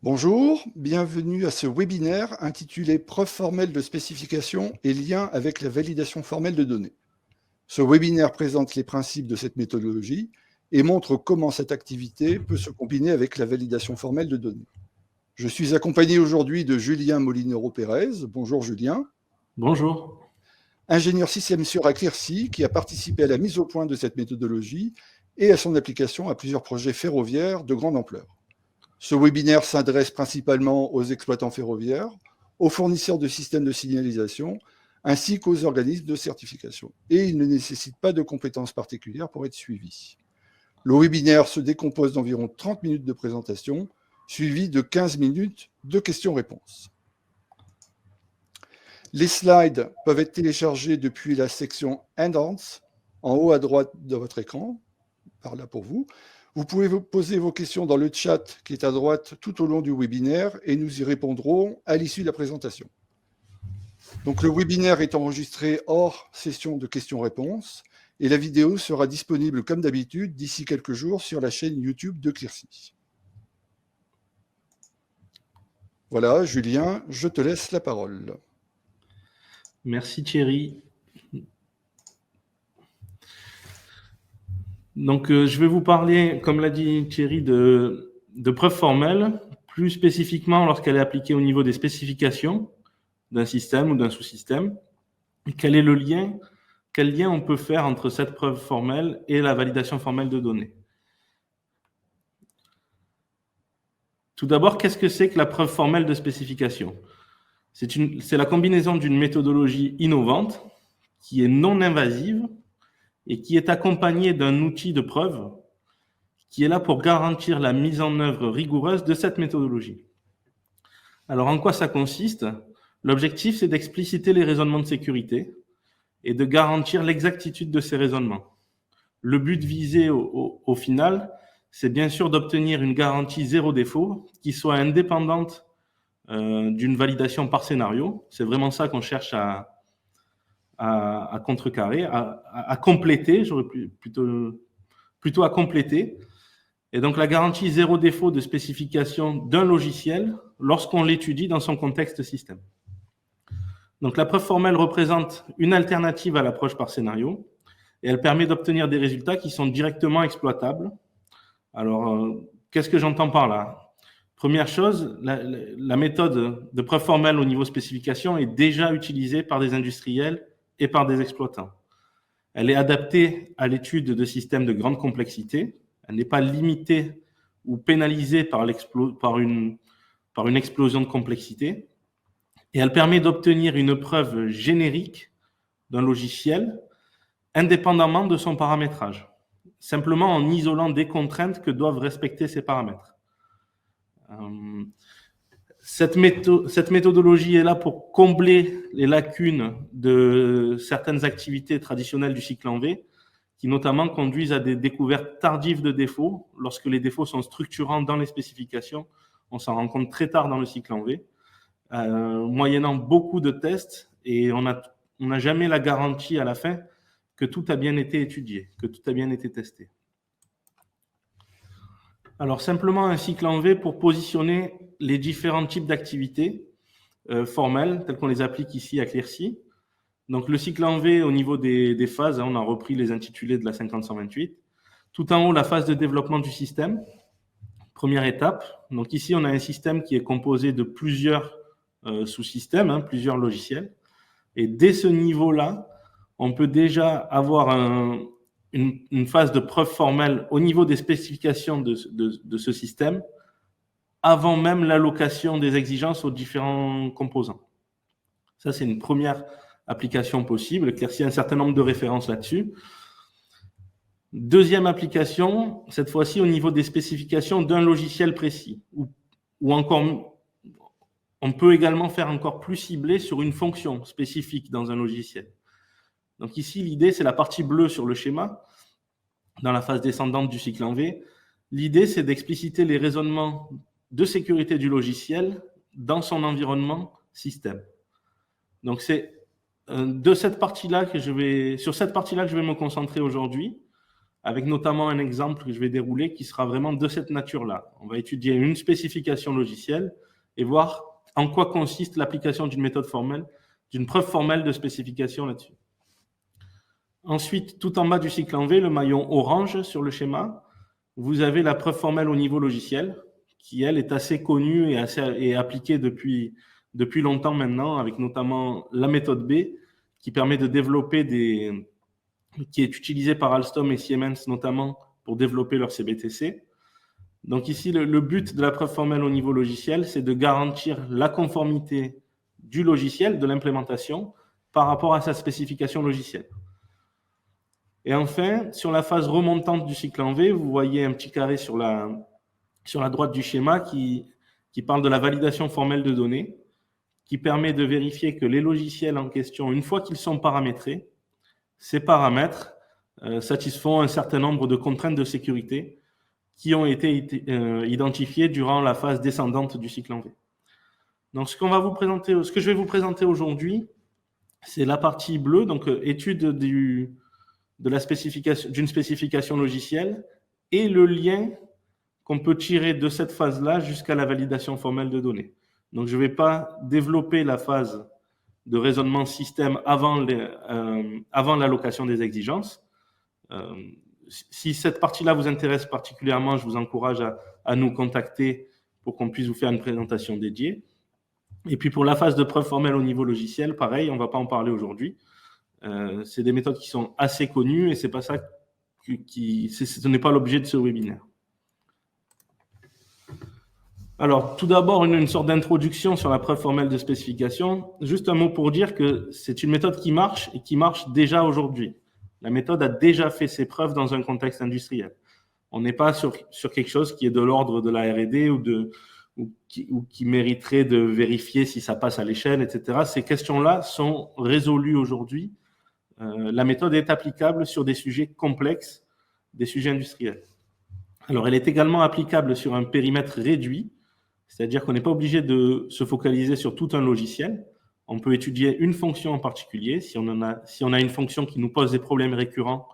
Bonjour, bienvenue à ce webinaire intitulé Preuve formelle de spécification et lien avec la validation formelle de données. Ce webinaire présente les principes de cette méthodologie et montre comment cette activité peut se combiner avec la validation formelle de données. Je suis accompagné aujourd'hui de Julien Molinero-Pérez. Bonjour Julien. Bonjour. Ingénieur système sûr à Clearcy, qui a participé à la mise au point de cette méthodologie et à son application à plusieurs projets ferroviaires de grande ampleur. Ce webinaire s'adresse principalement aux exploitants ferroviaires, aux fournisseurs de systèmes de signalisation, ainsi qu'aux organismes de certification. Et il ne nécessite pas de compétences particulières pour être suivi. Le webinaire se décompose d'environ 30 minutes de présentation, suivi de 15 minutes de questions-réponses. Les slides peuvent être téléchargés depuis la section Hands-on, en haut à droite de votre écran, par là pour vous. Vous pouvez vous poser vos questions dans le chat qui est à droite tout au long du webinaire et nous y répondrons à l'issue de la présentation. Donc le webinaire est enregistré hors session de questions-réponses et la vidéo sera disponible comme d'habitude d'ici quelques jours sur la chaîne YouTube de Clearcy. Voilà, Julien, je te laisse la parole. Merci Thierry. Donc, je vais vous parler, comme l'a dit Thierry, de preuve formelle, plus spécifiquement lorsqu'elle est appliquée au niveau des spécifications d'un système ou d'un sous-système. Quel est le lien? Quel lien on peut faire entre cette preuve formelle et la validation formelle de données? Tout d'abord, qu'est-ce que c'est que la preuve formelle de spécification? C'est la combinaison d'une méthodologie innovante qui est non invasive et qui est accompagnée d'un outil de preuve qui est là pour garantir la mise en œuvre rigoureuse de cette méthodologie. Alors, en quoi ça consiste? L'objectif, c'est d'expliciter les raisonnements de sécurité et de garantir l'exactitude de ces raisonnements. Le but visé au final, c'est bien sûr d'obtenir une garantie zéro défaut qui soit indépendante d'une validation par scénario. C'est vraiment ça qu'on cherche à contrecarrer, à compléter, j'aurais plutôt à compléter. Et donc la garantie zéro défaut de spécification d'un logiciel lorsqu'on l'étudie dans son contexte système. Donc la preuve formelle représente une alternative à l'approche par scénario et elle permet d'obtenir des résultats qui sont directement exploitables. Alors, qu'est-ce que j'entends par là? Première chose, la méthode de preuve formelle au niveau spécification est déjà utilisée par des industriels et par des exploitants. Elle est adaptée à l'étude de systèmes de grande complexité. Elle n'est pas limitée ou pénalisée par une explosion de complexité. Et elle permet d'obtenir une preuve générique d'un logiciel indépendamment de son paramétrage, simplement en isolant des contraintes que doivent respecter ces paramètres. Cette méthodologie est là pour combler les lacunes de certaines activités traditionnelles du cycle en V, qui notamment conduisent à des découvertes tardives de défauts. Lorsque les défauts sont structurants dans les spécifications, on s'en rend compte très tard dans le cycle en V, moyennant beaucoup de tests, et on n'a jamais la garantie à la fin que tout a bien été étudié, que tout a bien été testé. Alors, simplement un cycle en V pour positionner les différents types d'activités formelles, telles qu'on les applique ici à Clearcy. Donc, le cycle en V au niveau des phases, on a repris les intitulés de la 50-128. Tout en haut, la phase de développement du système, première étape. Donc ici, on a un système qui est composé de plusieurs sous-systèmes, plusieurs logiciels. Et dès ce niveau-là, on peut déjà avoir une phase de preuve formelle au niveau des spécifications de ce système, avant même l'allocation des exigences aux différents composants. Ça, c'est une première application possible. Clearcy a un certain nombre de références là-dessus. Deuxième application, cette fois-ci au niveau des spécifications d'un logiciel précis, ou encore, on peut également faire encore plus ciblé sur une fonction spécifique dans un logiciel. Donc ici, l'idée, c'est la partie bleue sur le schéma, dans la phase descendante du cycle en V. L'idée, c'est d'expliciter les raisonnements de sécurité du logiciel dans son environnement système. Donc c'est sur cette partie-là que je vais me concentrer aujourd'hui. avec notamment un exemple que je vais dérouler qui sera vraiment de cette nature-là. On va étudier une spécification logicielle et voir en quoi consiste l'application d'une méthode formelle, d'une preuve formelle de spécification là-dessus. Ensuite, tout en bas du cycle en V, le maillon orange sur le schéma, vous avez la preuve formelle au niveau logiciel, qui, elle, est assez connue et appliquée depuis longtemps maintenant, avec notamment la méthode B, qui permet de développer qui est utilisée par Alstom et Siemens notamment pour développer leur CBTC. Donc ici, le but de la preuve formelle au niveau logiciel, c'est de garantir la conformité du logiciel, de l'implémentation, par rapport à sa spécification logicielle. Et enfin, sur la phase remontante du cycle en V, vous voyez un petit carré sur la droite du schéma qui parle de la validation formelle de données, qui permet de vérifier que les logiciels en question, une fois qu'ils sont paramétrés, ces paramètres satisfont un certain nombre de contraintes de sécurité qui ont été identifiées durant la phase descendante du cycle en V. Donc, ce que je vais vous présenter aujourd'hui, c'est la partie bleue, donc étude d'une spécification logicielle et le lien qu'on peut tirer de cette phase-là jusqu'à la validation formelle de données. Donc, je ne vais pas développer la phase de raisonnement système avant l'allocation des exigences. Si cette partie-là vous intéresse particulièrement, je vous encourage à nous contacter pour qu'on puisse vous faire une présentation dédiée. Et puis, pour la phase de preuve formelle au niveau logiciel, pareil, on ne va pas en parler aujourd'hui. C'est des méthodes qui sont assez connues et c'est pas ça ce n'est pas l'objet de ce webinaire. Alors, tout d'abord, une sorte d'introduction sur la preuve formelle de spécification. Juste un mot pour dire que c'est une méthode qui marche et qui marche déjà aujourd'hui. La méthode a déjà fait ses preuves dans un contexte industriel. On n'est pas sur quelque chose qui est de l'ordre de la R&D ou qui mériterait de vérifier si ça passe à l'échelle, etc. Ces questions-là sont résolues aujourd'hui. La méthode est applicable sur des sujets complexes, des sujets industriels. Alors, elle est également applicable sur un périmètre réduit, c'est-à-dire qu'on n'est pas obligé de se focaliser sur tout un logiciel. On peut étudier une fonction en particulier. Si on a une fonction qui nous pose des problèmes récurrents,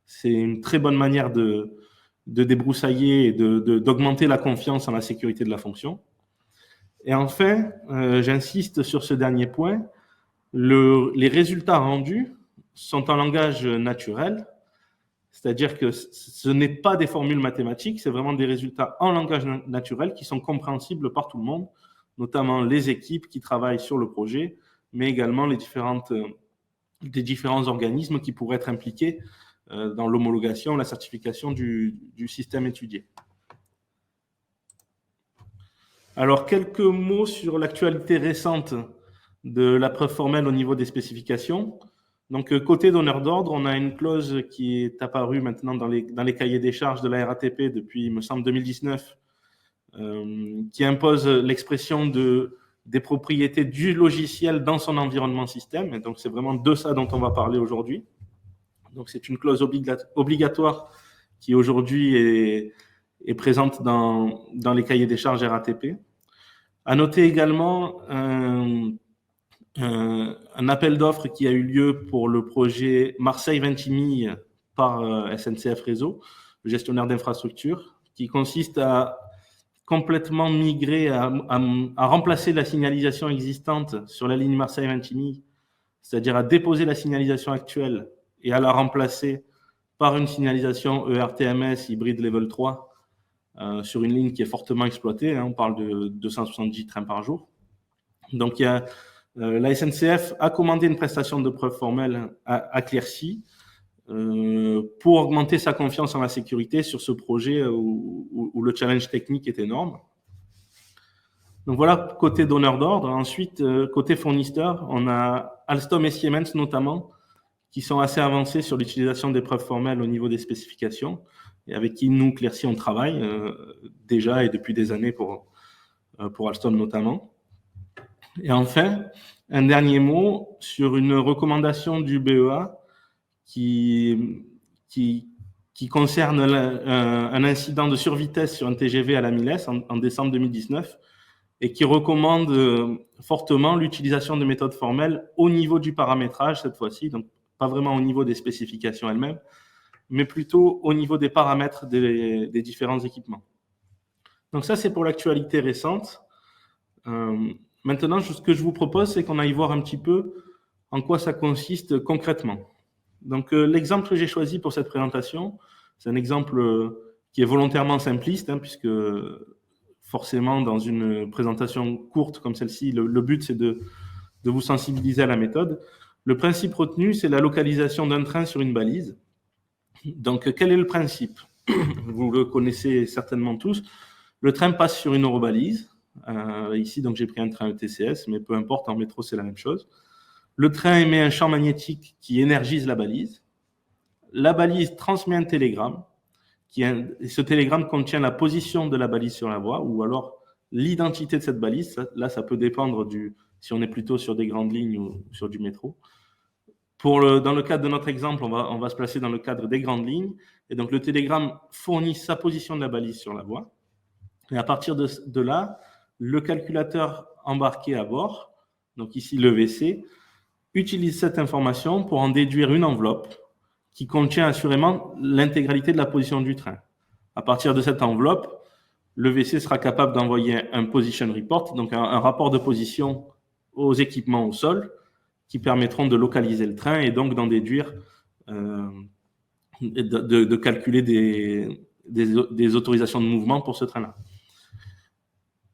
c'est une très bonne manière de débroussailler et d'augmenter la confiance en la sécurité de la fonction. Et enfin, j'insiste sur ce dernier point, les résultats rendus sont en langage naturel, c'est-à-dire que ce n'est pas des formules mathématiques, c'est vraiment des résultats en langage naturel qui sont compréhensibles par tout le monde, notamment les équipes qui travaillent sur le projet, mais également les différents organismes qui pourraient être impliqués dans l'homologation, la certification du système étudié. Alors, quelques mots sur l'actualité récente de la preuve formelle au niveau des spécifications. Donc, côté donneur d'ordre, on a une clause qui est apparue maintenant dans les cahiers des charges de la RATP depuis, il me semble, 2019, qui impose l'expression des propriétés du logiciel dans son environnement système. Et donc, c'est vraiment de ça dont on va parler aujourd'hui. Donc, c'est une clause obligatoire qui aujourd'hui est présente dans les cahiers des charges RATP. À noter également un appel d'offres qui a eu lieu pour le projet Marseille-Vintimille par SNCF Réseau, le gestionnaire d'infrastructure, qui consiste à complètement migrer, à remplacer la signalisation existante sur la ligne Marseille-Vintimille, c'est-à-dire à déposer la signalisation actuelle et à la remplacer par une signalisation ERTMS hybride level 3 sur une ligne qui est fortement exploitée. On parle de 270 trains par jour. Donc, la SNCF a commandé une prestation de preuve formelle à Clercy pour augmenter sa confiance en la sécurité sur ce projet où le challenge technique est énorme. Donc voilà, côté donneur d'ordre. Ensuite, côté fournisseur, on a Alstom et Siemens notamment, qui sont assez avancés sur l'utilisation des preuves formelles au niveau des spécifications, et avec qui nous, Clercy, on travaille déjà et depuis des années pour Alstom notamment. Et enfin, un dernier mot sur une recommandation du BEA qui concerne un incident de survitesse sur un TGV à la Miles en décembre 2019 et qui recommande fortement l'utilisation de méthodes formelles au niveau du paramétrage cette fois-ci, donc pas vraiment au niveau des spécifications elles-mêmes, mais plutôt au niveau des paramètres des différents équipements. Donc ça, c'est pour l'actualité récente. Maintenant, ce que je vous propose, c'est qu'on aille voir un petit peu en quoi ça consiste concrètement. Donc, l'exemple que j'ai choisi pour cette présentation, c'est un exemple qui est volontairement simpliste, hein, puisque forcément, dans une présentation courte comme celle-ci, le but, c'est de vous sensibiliser à la méthode. Le principe retenu, c'est la localisation d'un train sur une balise. Donc, quel est le principe? Vous le connaissez certainement tous. Le train passe sur une eurobalise. Ici, donc, j'ai pris un train ETCS, mais peu importe, en métro, c'est la même chose. Le train émet un champ magnétique qui énergise la balise. La balise transmet un télégramme. Ce télégramme contient la position de la balise sur la voie, ou alors l'identité de cette balise. Là, ça peut dépendre si on est plutôt sur des grandes lignes ou sur du métro. Dans le cadre de notre exemple, on va se placer dans le cadre des grandes lignes. Et donc, le télégramme fournit sa position de la balise sur la voie. Et à partir de là, le calculateur embarqué à bord, donc ici le VC, utilise cette information pour en déduire une enveloppe qui contient assurément l'intégralité de la position du train. À partir de cette enveloppe, le VC sera capable d'envoyer un position report, donc un rapport de position aux équipements au sol, qui permettront de localiser le train et donc d'en déduire, de calculer des autorisations de mouvement pour ce train-là.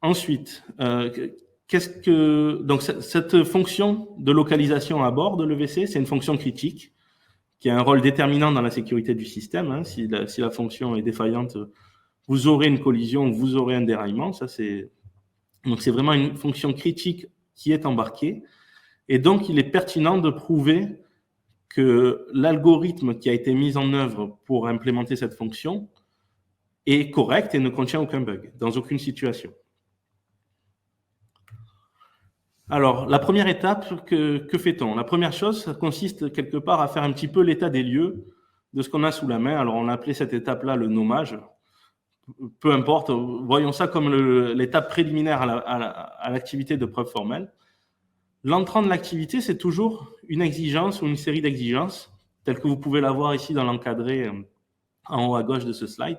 Ensuite, donc cette fonction de localisation à bord de l'EVC, c'est une fonction critique qui a un rôle déterminant dans la sécurité du système. Hein. Si la fonction est défaillante, vous aurez une collision, vous aurez un déraillement. Donc c'est vraiment une fonction critique qui est embarquée. Et donc, il est pertinent de prouver que l'algorithme qui a été mis en œuvre pour implémenter cette fonction est correct et ne contient aucun bug, dans aucune situation. Alors, la première étape, que fait-on? La première chose, ça consiste quelque part à faire un petit peu l'état des lieux de ce qu'on a sous la main. Alors, on a appelé cette étape-là le nommage. Peu importe, voyons ça comme l'étape préliminaire à l'activité de preuve formelle. L'entrant de l'activité, c'est toujours une exigence ou une série d'exigences, telle que vous pouvez la voir ici dans l'encadré en haut à gauche de ce slide.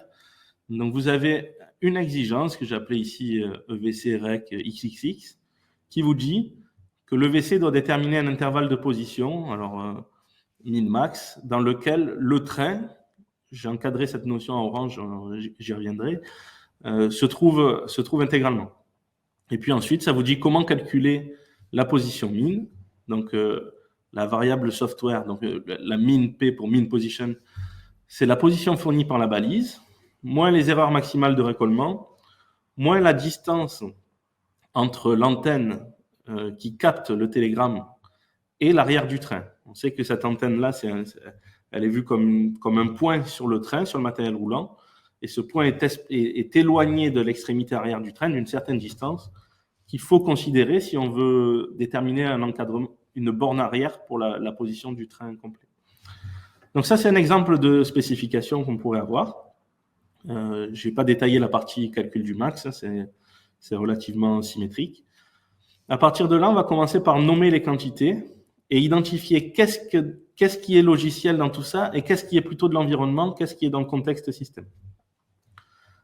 Donc, vous avez une exigence que j'ai appelée ici EVC REC XXX, qui vous dit que l'EVC doit déterminer un intervalle de position, alors min-max, dans lequel le train, j'ai encadré cette notion en orange, j'y reviendrai, se trouve intégralement. Et puis ensuite, ça vous dit comment calculer la position min, donc la variable software, donc la min-p pour min position, c'est la position fournie par la balise, moins les erreurs maximales de récollement, moins la distance entre l'antenne qui capte le télégramme et l'arrière du train. On sait que cette antenne-là, elle est vue comme un point sur le train, sur le matériel roulant, et ce point est éloigné de l'extrémité arrière du train d'une certaine distance qu'il faut considérer si on veut déterminer un encadrement, une borne arrière pour la position du train complet. Donc ça, c'est un exemple de spécification qu'on pourrait avoir. Je ne vais pas détailler la partie calcul du max, hein, c'est relativement symétrique. À partir de là, on va commencer par nommer les quantités et identifier qu'est-ce qui est logiciel dans tout ça et qu'est-ce qui est plutôt de l'environnement, qu'est-ce qui est dans le contexte système.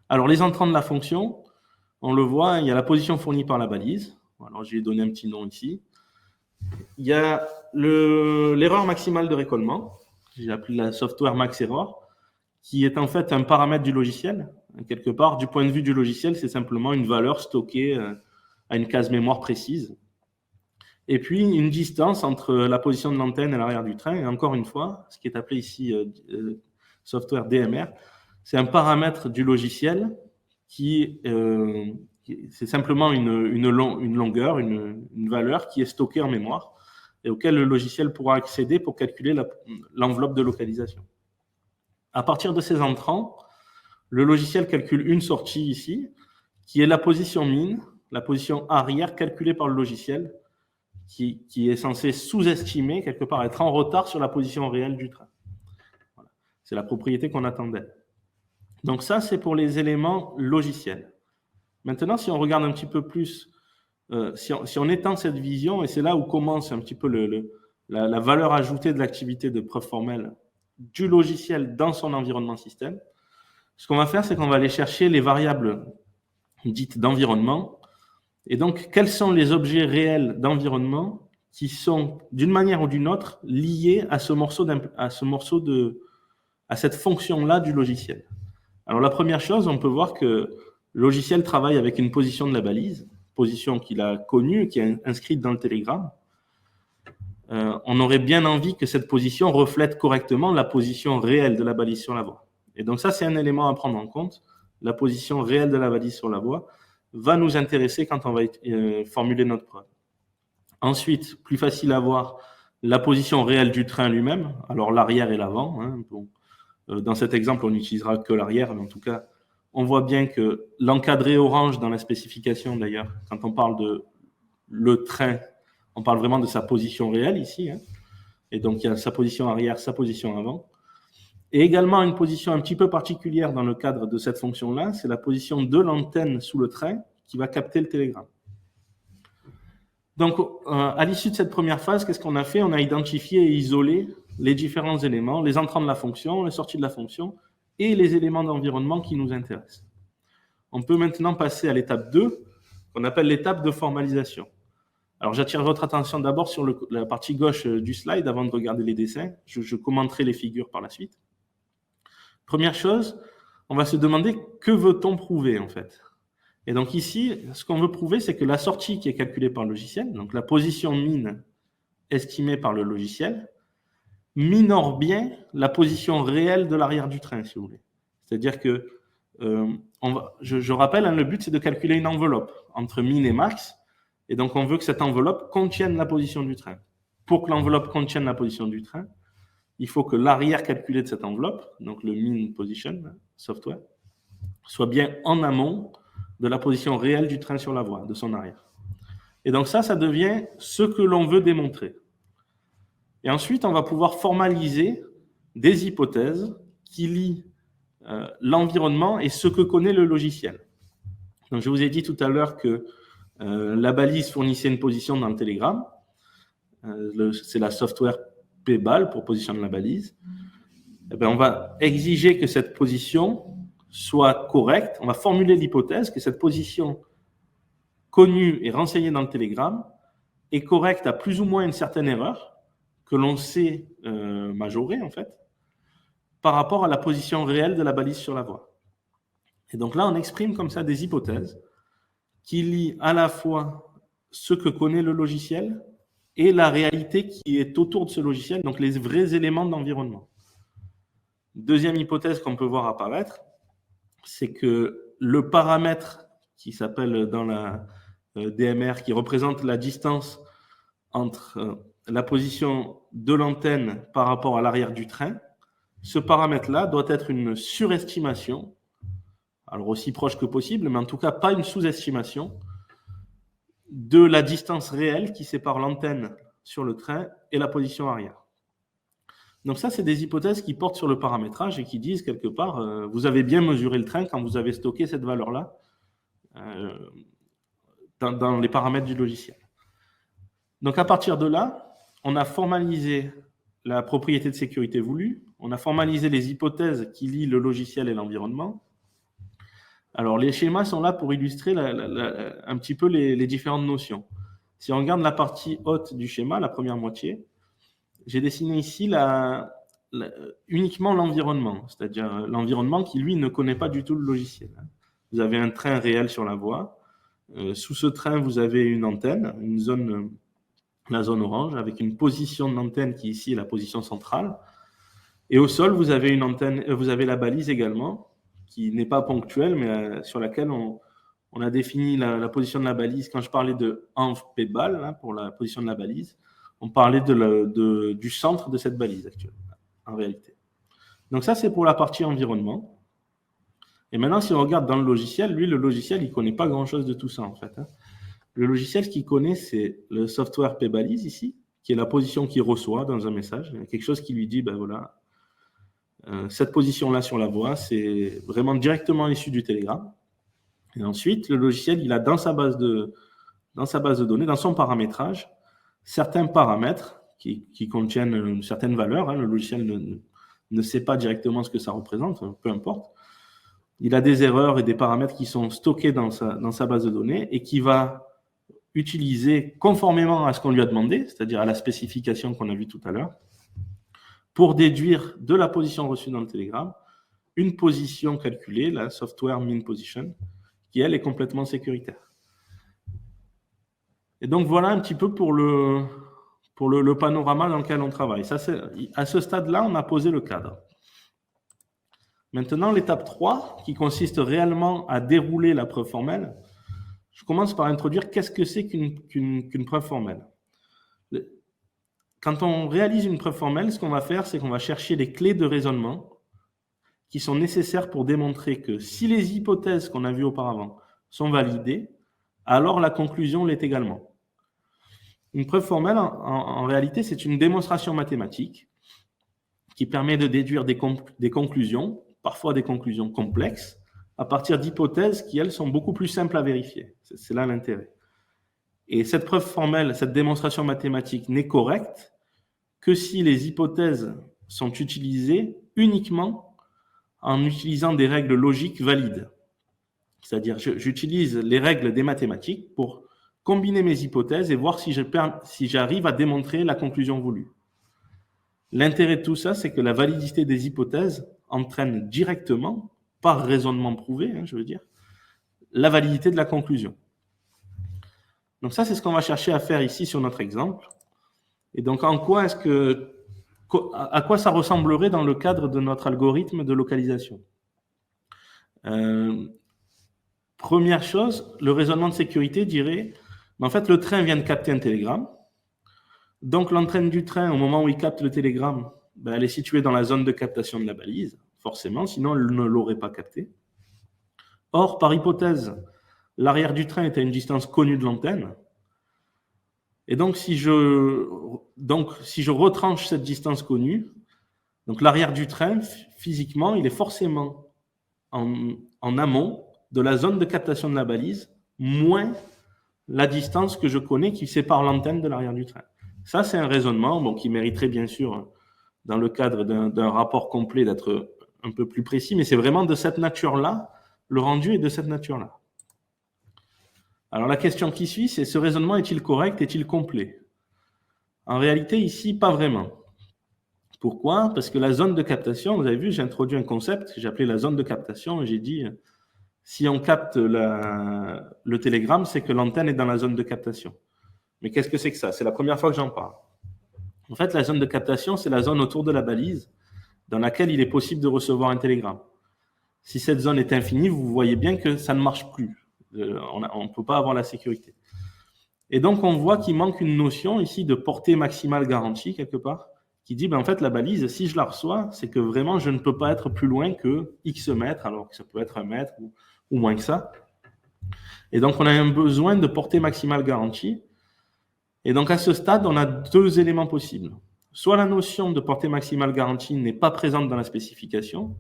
Alors, les entrants de la fonction, on le voit, il y a la position fournie par la balise. Alors, je vais donner un petit nom ici. Il y a l'erreur maximale de récollement. J'ai appelé la software max error, qui est en fait un paramètre du logiciel. Quelque part, du point de vue du logiciel, c'est simplement une valeur stockée à une case mémoire précise. Et puis, une distance entre la position de l'antenne et l'arrière du train. Et encore une fois, ce qui est appelé ici software DMR, c'est un paramètre du logiciel c'est simplement une longueur, une valeur qui est stockée en mémoire et auquel le logiciel pourra accéder pour calculer l'enveloppe de localisation. À partir de ces entrants, le logiciel calcule une sortie ici, qui est la position min, la position arrière calculée par le logiciel, qui est censé sous-estimer, quelque part, être en retard sur la position réelle du train. Voilà. C'est la propriété qu'on attendait. Donc ça, c'est pour les éléments logiciels. Maintenant, si on regarde un petit peu plus, si on étend cette vision, et c'est là où commence un petit peu la valeur ajoutée de l'activité de preuve formelle du logiciel dans son environnement système, ce qu'on va faire, c'est qu'on va aller chercher les variables dites d'environnement. Et donc, quels sont les objets réels d'environnement qui sont, d'une manière ou d'une autre, liés à cette fonction-là du logiciel. Alors, la première chose, on peut voir que le logiciel travaille avec une position de la balise, position qu'il a connue, qui est inscrite dans le télégramme. On aurait bien envie que cette position reflète correctement la position réelle de la balise sur la voie. Et donc ça, c'est un élément à prendre en compte. La position réelle de la balise sur la voie va nous intéresser quand on va formuler notre preuve. Ensuite, plus facile à voir, la position réelle du train lui-même, alors l'arrière et l'avant. Hein. Bon, dans cet exemple, on n'utilisera que l'arrière, mais en tout cas, on voit bien que l'encadré orange dans la spécification, d'ailleurs, quand on parle de le train, on parle vraiment de sa position réelle ici. Hein. Et donc, il y a sa position arrière, sa position avant. Et également, une position un petit peu particulière dans le cadre de cette fonction-là, c'est la position de l'antenne sous le train qui va capter le télégramme. Donc, à l'issue de cette première phase, qu'est-ce qu'on a fait? On a identifié et isolé les différents éléments, les entrants de la fonction, les sorties de la fonction et les éléments d'environnement qui nous intéressent. On peut maintenant passer à l'étape 2, qu'on appelle l'étape de formalisation. Alors, j'attire votre attention d'abord sur la partie gauche du slide avant de regarder les dessins. Je commenterai les figures par la suite. Première chose, on va se demander que veut-on prouver en fait. Et donc ici, ce qu'on veut prouver, c'est que la sortie qui est calculée par le logiciel, donc la position min estimée par le logiciel, minore bien la position réelle de l'arrière du train, si vous voulez. C'est-à-dire que, je rappelle, hein, le but c'est de calculer une enveloppe entre min et max, et donc on veut que cette enveloppe contienne la position du train. Pour que l'enveloppe contienne la position du train, il faut que l'arrière calculé de cette enveloppe, donc le min position software, soit bien en amont de la position réelle du train sur la voie, de son arrière. Et donc ça devient ce que l'on veut démontrer. Et ensuite, on va pouvoir formaliser des hypothèses qui lient l'environnement et ce que connaît le logiciel. Donc je vous ai dit tout à l'heure que la balise fournissait une position dans le télégramme. C'est la software PBAL pour position de la balise. Eh bien, on va exiger que cette position soit correcte. On va formuler l'hypothèse que cette position connue et renseignée dans le télégramme est correcte à plus ou moins une certaine erreur que l'on sait majorer en fait par rapport à la position réelle de la balise sur la voie. Et donc là, on exprime comme ça des hypothèses qui lient à la fois ce que connaît le logiciel et la réalité qui est autour de ce logiciel, donc les vrais éléments d'environnement. Deuxième hypothèse qu'on peut voir apparaître, c'est que le paramètre qui s'appelle dans la DMR, qui représente la distance entre la position de l'antenne par rapport à l'arrière du train, ce paramètre-là doit être une surestimation, alors aussi proche que possible, mais en tout cas pas une sous-estimation, de la distance réelle qui sépare l'antenne sur le train et la position arrière. Donc ça, c'est des hypothèses qui portent sur le paramétrage et qui disent quelque part, vous avez bien mesuré le train quand vous avez stocké cette valeur-là dans les paramètres du logiciel. Donc à partir de là, on a formalisé la propriété de sécurité voulue, on a formalisé les hypothèses qui lient le logiciel et l'environnement. Alors, les schémas sont là pour illustrer un petit peu les différentes notions. Si on regarde la partie haute du schéma, la première moitié, j'ai dessiné ici uniquement l'environnement, c'est-à-dire l'environnement qui, lui, ne connaît pas du tout le logiciel. Vous avez un train réel sur la voie. Sous ce train, vous avez une antenne, la zone orange, avec une position d'antenne qui, ici, est la position centrale. Et au sol, vous avez la balise également, qui n'est pas ponctuelle, mais sur laquelle on a défini la position de la balise. Quand je parlais de env PBAL, hein, pour la position de la balise, on parlait du centre de cette balise actuelle, en réalité. Donc ça, c'est pour la partie environnement. Et maintenant, si on regarde dans le logiciel, lui, le logiciel, il ne connaît pas grand-chose de tout ça, en fait. Hein. Le logiciel, ce qu'il connaît, c'est le software PBalise, ici, qui est la position qu'il reçoit dans un message. Il y a quelque chose qui lui dit, ben voilà, cette position-là sur la voie, c'est vraiment directement issu du télégramme. Et ensuite, le logiciel, il a dans sa base de données, dans son paramétrage, certains paramètres qui contiennent une certaine valeur. Hein. Le logiciel ne sait pas directement ce que ça représente, peu importe. Il a des erreurs et des paramètres qui sont stockés dans sa base de données et qui va utiliser conformément à ce qu'on lui a demandé, c'est-à-dire à la spécification qu'on a vue tout à l'heure, pour déduire de la position reçue dans le télégramme une position calculée, la software mean position, qui elle est complètement sécuritaire. Et donc voilà un petit peu pour le panorama dans lequel on travaille. Ça, à ce stade-là, on a posé le cadre. Maintenant, l'étape 3, qui consiste réellement à dérouler la preuve formelle, je commence par introduire qu'est-ce que c'est qu'une preuve formelle. Quand on réalise une preuve formelle, ce qu'on va faire, c'est qu'on va chercher les clés de raisonnement qui sont nécessaires pour démontrer que si les hypothèses qu'on a vues auparavant sont validées, alors la conclusion l'est également. Une preuve formelle, en réalité, c'est une démonstration mathématique qui permet de déduire des conclusions, parfois des conclusions complexes, à partir d'hypothèses qui, elles, sont beaucoup plus simples à vérifier. C'est là l'intérêt. Et cette preuve formelle, cette démonstration mathématique n'est correcte que si les hypothèses sont utilisées uniquement en utilisant des règles logiques valides. C'est-à-dire, j'utilise les règles des mathématiques pour combiner mes hypothèses et voir si j'arrive à démontrer la conclusion voulue. L'intérêt de tout ça, c'est que la validité des hypothèses entraîne directement, par raisonnement prouvé, je veux dire, la validité de la conclusion. Donc ça, c'est ce qu'on va chercher à faire ici sur notre exemple. Et donc, à quoi ça ressemblerait dans le cadre de notre algorithme de localisation? Première chose, le raisonnement de sécurité dirait, en fait, le train vient de capter un télégramme. Donc, l'entraîne du train, au moment où il capte le télégramme, elle est située dans la zone de captation de la balise, forcément, sinon elle ne l'aurait pas capté. Or, par hypothèse, l'arrière du train est à une distance connue de l'antenne. Et donc, si je retranche cette distance connue, donc l'arrière du train, physiquement, il est forcément en amont de la zone de captation de la balise, moins la distance que je connais qui sépare l'antenne de l'arrière du train. Ça, c'est un raisonnement qui mériterait bien sûr, dans le cadre d'un rapport complet, d'être un peu plus précis, mais c'est vraiment de cette nature-là, le rendu est de cette nature-là. Alors la question qui suit, c'est ce raisonnement est-il correct, est-il complet? En réalité, ici, pas vraiment. Pourquoi? Parce que la zone de captation, vous avez vu, j'ai introduit un concept que j'ai appelé la zone de captation, et j'ai dit, si on capte le télégramme, c'est que l'antenne est dans la zone de captation. Mais qu'est-ce que c'est que ça? C'est la première fois que j'en parle. En fait, la zone de captation, c'est la zone autour de la balise dans laquelle il est possible de recevoir un télégramme. Si cette zone est infinie, vous voyez bien que ça ne marche plus. On ne peut pas avoir la sécurité. Et donc, on voit qu'il manque une notion ici de portée maximale garantie, quelque part, qui dit, en fait, la balise, si je la reçois, c'est que vraiment, je ne peux pas être plus loin que X mètres, alors que ça peut être 1 mètre ou moins que ça. Et donc, on a un besoin de portée maximale garantie. Et donc, à ce stade, on a 2 éléments possibles. Soit la notion de portée maximale garantie n'est pas présente dans la spécification.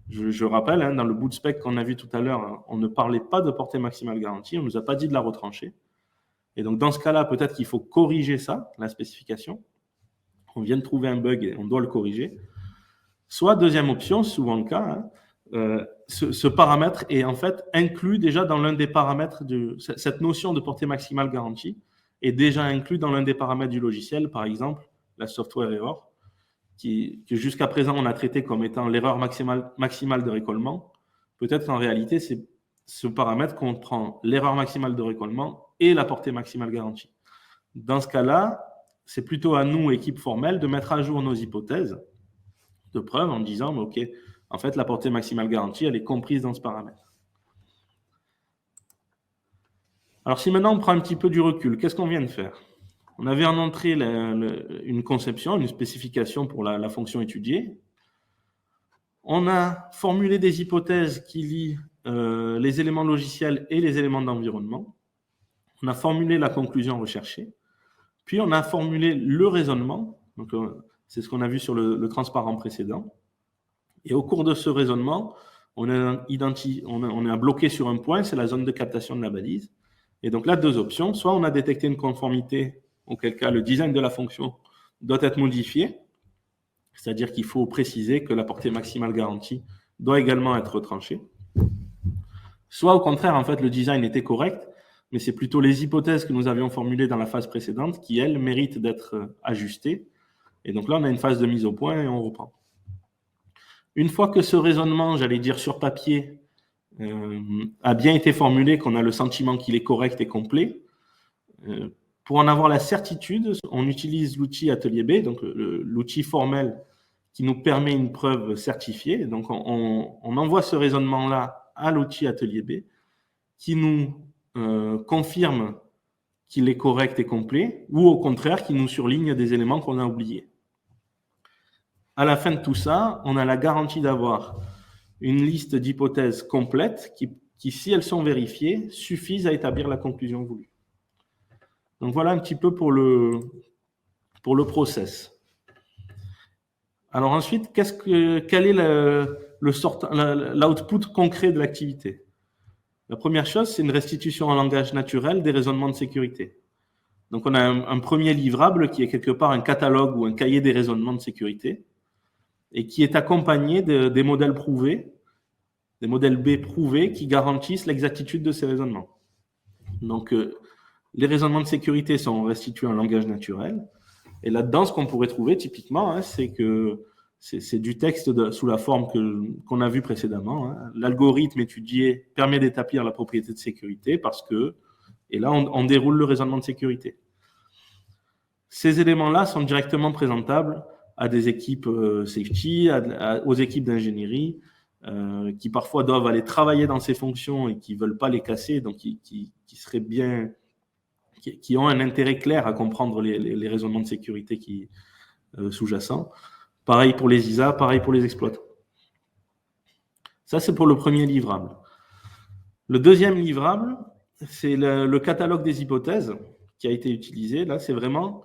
Je rappelle, dans le bout de spec qu'on a vu tout à l'heure, on ne parlait pas de portée maximale garantie, on ne nous a pas dit de la retrancher. Et donc, dans ce cas-là, peut-être qu'il faut corriger ça, la spécification. On vient de trouver un bug et on doit le corriger. Soit, deuxième option, souvent le cas, ce paramètre est en fait inclus déjà dans l'un des paramètres cette notion de portée maximale garantie est déjà inclus dans l'un des paramètres du logiciel, par exemple, la software error, que jusqu'à présent on a traité comme étant l'erreur maximale de récollement. Peut-être qu'en réalité, ce paramètre comprend l'erreur maximale de récollement et la portée maximale garantie. Dans ce cas-là, c'est plutôt à nous, équipe formelle, de mettre à jour nos hypothèses de preuve en disant, OK, en fait, la portée maximale garantie, elle est comprise dans ce paramètre. Alors, si maintenant on prend un petit peu du recul, qu'est-ce qu'on vient de faire? On avait en entrée une conception, une spécification pour la fonction étudiée. On a formulé des hypothèses qui lient les éléments logiciels et les éléments d'environnement. On a formulé la conclusion recherchée. Puis, on a formulé le raisonnement. Donc, c'est ce qu'on a vu sur le transparent précédent. Et au cours de ce raisonnement, on a bloqué sur un point, c'est la zone de captation de la balise. Et donc là, 2 options. Soit on a détecté une conformité, auquel cas le design de la fonction doit être modifié. C'est-à-dire qu'il faut préciser que la portée maximale garantie doit également être retranchée. Soit au contraire, en fait, le design était correct, mais c'est plutôt les hypothèses que nous avions formulées dans la phase précédente qui, elles, méritent d'être ajustées. Et donc là, on a une phase de mise au point et on reprend. Une fois que ce raisonnement, j'allais dire sur papier, a bien été formulé, qu'on a le sentiment qu'il est correct et complet, pour en avoir la certitude, on utilise l'outil Atelier B, donc l'outil formel qui nous permet une preuve certifiée. Donc on envoie ce raisonnement-là à l'outil Atelier B qui nous confirme qu'il est correct et complet, ou au contraire, qui nous surligne des éléments qu'on a oubliés. À la fin de tout ça, on a la garantie d'avoir une liste d'hypothèses complètes qui, si elles sont vérifiées, suffisent à établir la conclusion voulue. Donc voilà un petit peu pour le process. Alors ensuite, quel est l'output concret de l'activité? La première chose, c'est une restitution en langage naturel des raisonnements de sécurité. Donc on a un premier livrable qui est quelque part un catalogue ou un cahier des raisonnements de sécurité et qui est accompagné des modèles prouvés, des modèles B prouvés qui garantissent l'exactitude de ces raisonnements. Donc les raisonnements de sécurité sont restitués en langage naturel. Et là-dedans, ce qu'on pourrait trouver typiquement, c'est que c'est du texte sous la forme qu'on a vu précédemment. L'algorithme étudié permet d'établir la propriété de sécurité parce que, et là, on déroule le raisonnement de sécurité. Ces éléments-là sont directement présentables à des équipes safety, aux équipes d'ingénierie, qui parfois doivent aller travailler dans ces fonctions et qui ne veulent pas les casser, donc qui seraient bien, qui ont un intérêt clair à comprendre les raisonnements de sécurité sous-jacents. Pareil pour les ISA, pareil pour les exploitants. Ça, c'est pour le premier livrable. Le deuxième livrable, c'est le catalogue des hypothèses qui a été utilisé. Là, c'est vraiment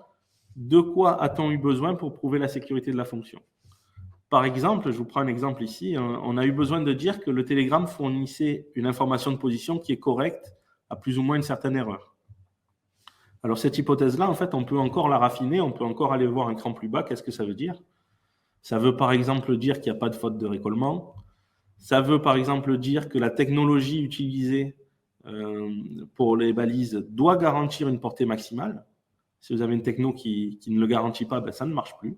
de quoi a-t-on eu besoin pour prouver la sécurité de la fonction. Par exemple, je vous prends un exemple ici, on a eu besoin de dire que le télégramme fournissait une information de position qui est correcte à plus ou moins une certaine erreur. Alors cette hypothèse-là, en fait, on peut encore la raffiner, on peut encore aller voir un cran plus bas. Qu'est-ce que ça veut dire? Ça veut par exemple dire qu'il n'y a pas de faute de récollement. Ça veut par exemple dire que la technologie utilisée pour les balises doit garantir une portée maximale. Si vous avez une techno qui ne le garantit pas, ben, ça ne marche plus.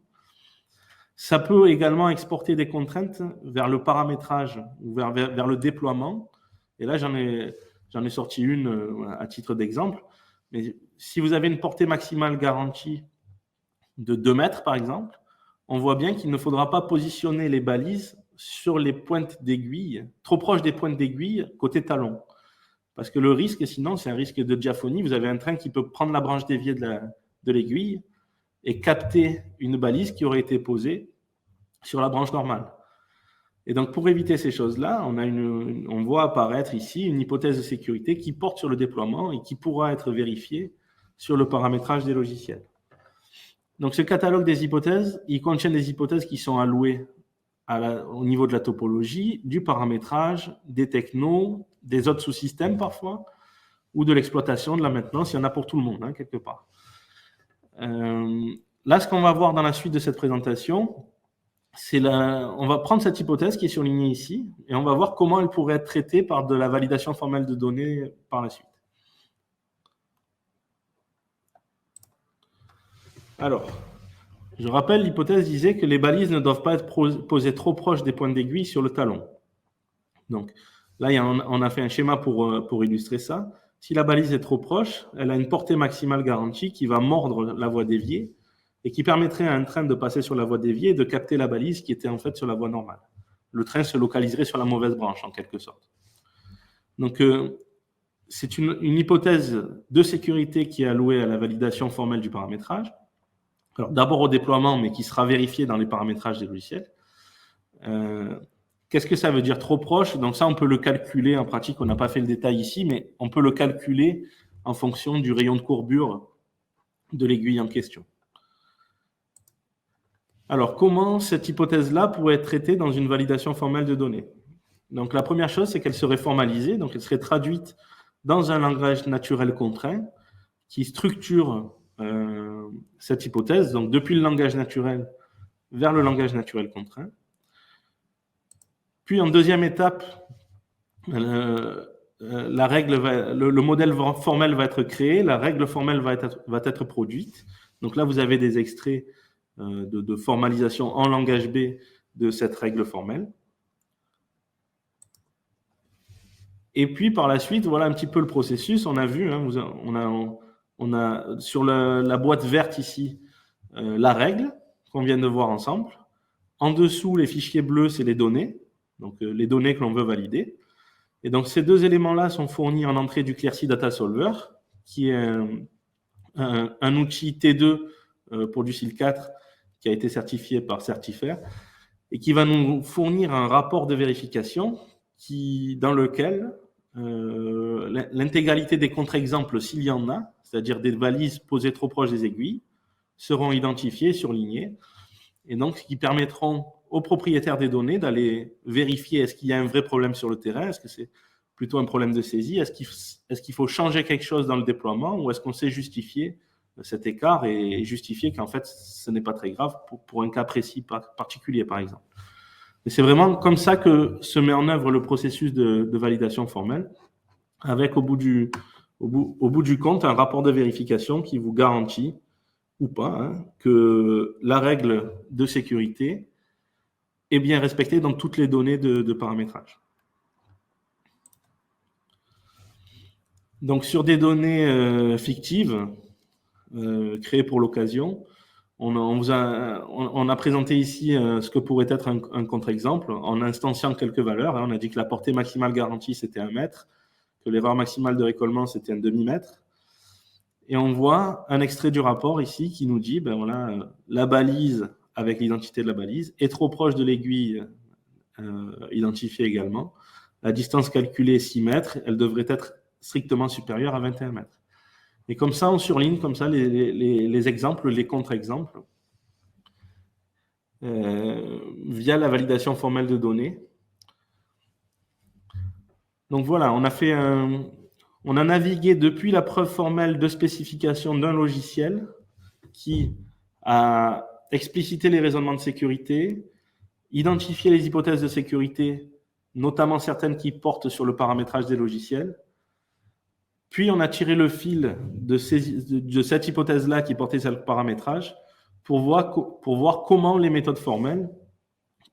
Ça peut également exporter des contraintes vers le paramétrage ou vers le déploiement. Et là, j'en ai sorti une à titre d'exemple. Mais si vous avez une portée maximale garantie de 2 mètres, par exemple, on voit bien qu'il ne faudra pas positionner les balises sur les pointes d'aiguille, trop proches des pointes d'aiguille côté talon. Parce que le risque, sinon, c'est un risque de diaphonie. Vous avez un train qui peut prendre la branche déviée de l'aiguille et capter une balise qui aurait été posée sur la branche normale. Et donc, pour éviter ces choses-là, on voit apparaître ici une hypothèse de sécurité qui porte sur le déploiement et qui pourra être vérifiée sur le paramétrage des logiciels. Donc, ce catalogue des hypothèses, il contient des hypothèses qui sont allouées au niveau de la topologie, du paramétrage, des technos, des autres sous-systèmes parfois, ou de l'exploitation, de la maintenance. Il y en a pour tout le monde, quelque part. Là, ce qu'on va voir dans la suite de cette présentation, on va prendre cette hypothèse qui est surlignée ici, et on va voir comment elle pourrait être traitée par de la validation formelle de données par la suite. Alors, je rappelle, l'hypothèse disait que les balises ne doivent pas être posées trop proches des pointes d'aiguille sur le talon. Donc, là, on a fait un schéma pour illustrer ça. Si la balise est trop proche, elle a une portée maximale garantie qui va mordre la voie déviée et qui permettrait à un train de passer sur la voie déviée et de capter la balise qui était en fait sur la voie normale. Le train se localiserait sur la mauvaise branche, en quelque sorte. Donc, c'est une hypothèse de sécurité qui est allouée à la validation formelle du paramétrage. Alors, d'abord au déploiement, mais qui sera vérifié dans les paramétrages des logiciels. Qu'est-ce que ça veut dire trop proche? Donc ça, on peut le calculer en pratique. On n'a pas fait le détail ici, mais on peut le calculer en fonction du rayon de courbure de l'aiguille en question. Alors, comment cette hypothèse-là pourrait être traitée dans une validation formelle de données? Donc, la première chose, c'est qu'elle serait formalisée. Donc, elle serait traduite dans un langage naturel contraint qui structure cette hypothèse. Donc, depuis le langage naturel, vers le langage naturel contraint. Puis en deuxième étape, le modèle formel va être créé, la règle formelle va être produite. Donc là, vous avez des extraits de formalisation en langage B de cette règle formelle. Et puis par la suite, voilà un petit peu le processus. On a vu, hein, on a sur la boîte verte ici la règle qu'on vient de voir ensemble. En dessous, les fichiers bleus, c'est les données, donc les données que l'on veut valider. Et donc ces deux éléments-là sont fournis en entrée du Clearcy Data Solver, qui est un outil T2 pour du SIL 4 qui a été certifié par Certifair et qui va nous fournir un rapport de vérification dans lequel l'intégralité des contre-exemples, s'il y en a, c'est-à-dire des valises posées trop proches des aiguilles, seront identifiées, surlignées, et donc qui permettront aux propriétaires des données d'aller vérifier est-ce qu'il y a un vrai problème sur le terrain, est-ce que c'est plutôt un problème de saisie, est-ce qu'il faut changer quelque chose dans le déploiement, ou est-ce qu'on sait justifier cet écart et justifier qu'en fait ce n'est pas très grave pour un cas précis particulier par exemple. Et c'est vraiment comme ça que se met en œuvre le processus de validation formelle, avec au bout du compte un rapport de vérification qui vous garantit ou pas hein, que la règle de sécurité est bien respectée dans toutes les données de paramétrage. Donc sur des données fictives créées pour l'occasion, on a présenté ici ce que pourrait être un contre-exemple en instanciant quelques valeurs. On a dit que la portée maximale garantie, c'était 1 mètre, que l'erreur maximale de récollement, c'était 1 demi-mètre. Et on voit un extrait du rapport ici qui nous dit, ben voilà, la balise avec l'identité de la balise est trop proche de l'aiguille identifiée également. La distance calculée, 6 mètres, elle devrait être strictement supérieure à 21 mètres. Et comme ça, on surligne comme ça les exemples, les contre-exemples, via la validation formelle de données. Donc voilà, on a navigué depuis la preuve formelle de spécification d'un logiciel qui a explicité les raisonnements de sécurité, identifié les hypothèses de sécurité, notamment certaines qui portent sur le paramétrage des logiciels. Puis, on a tiré le fil de cette hypothèse-là qui portait sur le paramétrage pour voir comment les méthodes formelles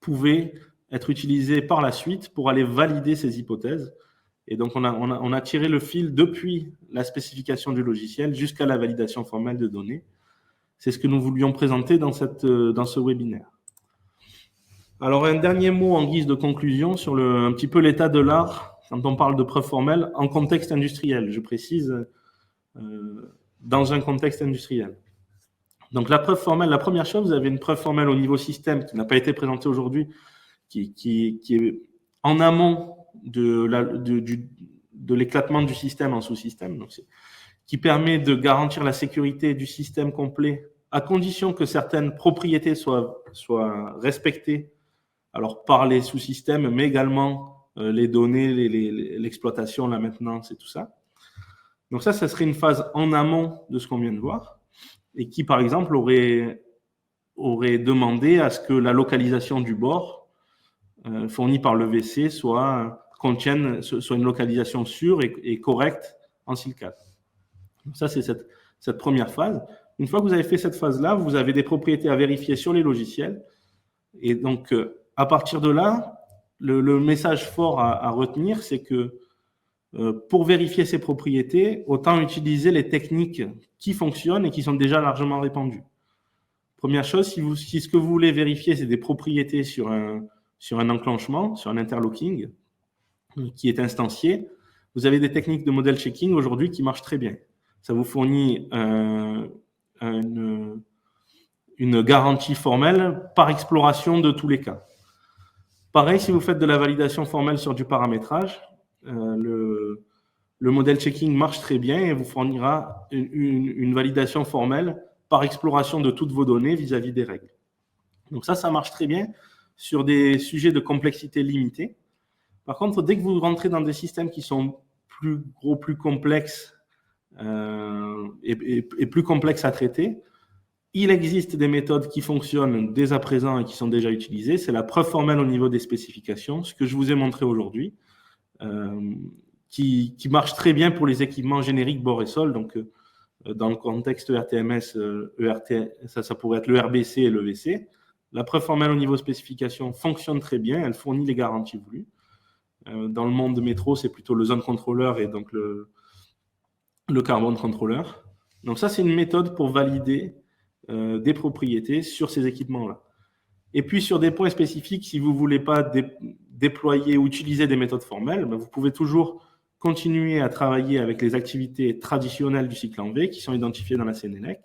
pouvaient être utilisées par la suite pour aller valider ces hypothèses. Et donc, on a tiré le fil depuis la spécification du logiciel jusqu'à la validation formelle de données. C'est ce que nous voulions présenter dans ce webinaire. Alors, un dernier mot en guise de conclusion sur un petit peu l'état de l'art quand on parle de preuve formelle en contexte industriel, je précise, dans un contexte industriel. Donc la preuve formelle, la première chose, vous avez une preuve formelle au niveau système qui n'a pas été présentée aujourd'hui, qui est en amont de l'éclatement du système en sous-système, qui permet de garantir la sécurité du système complet à condition que certaines propriétés soient respectées alors par les sous-systèmes, mais également les données, l'exploitation, la maintenance et tout ça. Donc ça serait une phase en amont de ce qu'on vient de voir et qui, par exemple, aurait demandé à ce que la localisation du bord fournie par le VC soit une localisation sûre et correcte en SIL 4. Donc ça, c'est cette première phase. Une fois que vous avez fait cette phase-là, vous avez des propriétés à vérifier sur les logiciels. Et donc, à partir de là, le message fort à retenir, c'est que pour vérifier ces propriétés, autant utiliser les techniques qui fonctionnent et qui sont déjà largement répandues. Première chose, si ce que vous voulez vérifier, c'est des propriétés sur un enclenchement, sur un interlocking qui est instancié, vous avez des techniques de model checking aujourd'hui qui marchent très bien. Ça vous fournit une garantie formelle par exploration de tous les cas. Pareil, si vous faites de la validation formelle sur du paramétrage, le modèle checking marche très bien et vous fournira une validation formelle par exploration de toutes vos données vis-à-vis des règles. Donc ça marche très bien sur des sujets de complexité limitée. Par contre, dès que vous rentrez dans des systèmes qui sont plus gros, plus complexes et plus complexes à traiter, Il existe des méthodes qui fonctionnent dès à présent et qui sont déjà utilisées. C'est la preuve formelle au niveau des spécifications, ce que je vous ai montré aujourd'hui, qui marche très bien pour les équipements génériques bord et sol. Donc, dans le contexte RTMS, ça pourrait être le RBC et le VC. La preuve formelle au niveau spécification fonctionne très bien, elle fournit les garanties voulues. Dans le monde de métro, c'est plutôt le zone contrôleur et donc le carbone contrôleur. Donc ça, c'est une méthode pour valider des propriétés sur ces équipements-là. Et puis, sur des points spécifiques, si vous ne voulez pas déployer ou utiliser des méthodes formelles, vous pouvez toujours continuer à travailler avec les activités traditionnelles du cycle en V qui sont identifiées dans la CNELEC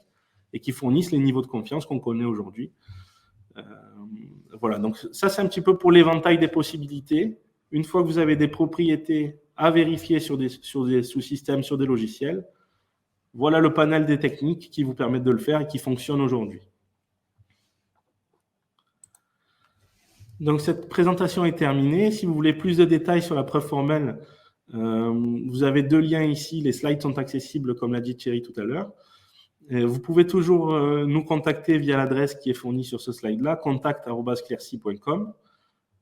et qui fournissent les niveaux de confiance qu'on connaît aujourd'hui. Voilà, donc ça, c'est un petit peu pour l'éventail des possibilités. Une fois que vous avez des propriétés à vérifier sur des sous-systèmes, sur des logiciels, voilà le panel des techniques qui vous permettent de le faire et qui fonctionnent aujourd'hui. Donc, cette présentation est terminée. Si vous voulez plus de détails sur la preuve formelle, vous avez 2 liens ici. Les slides sont accessibles, comme l'a dit Thierry tout à l'heure. Vous pouvez toujours nous contacter via l'adresse qui est fournie sur ce slide-là, contact@clearsi.com.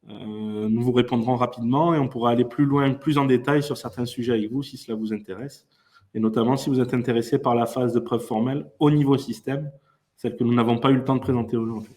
Nous vous répondrons rapidement et on pourra aller plus loin, plus en détail sur certains sujets avec vous si cela vous intéresse. Et notamment si vous êtes intéressé par la phase de preuve formelle au niveau système, celle que nous n'avons pas eu le temps de présenter aujourd'hui.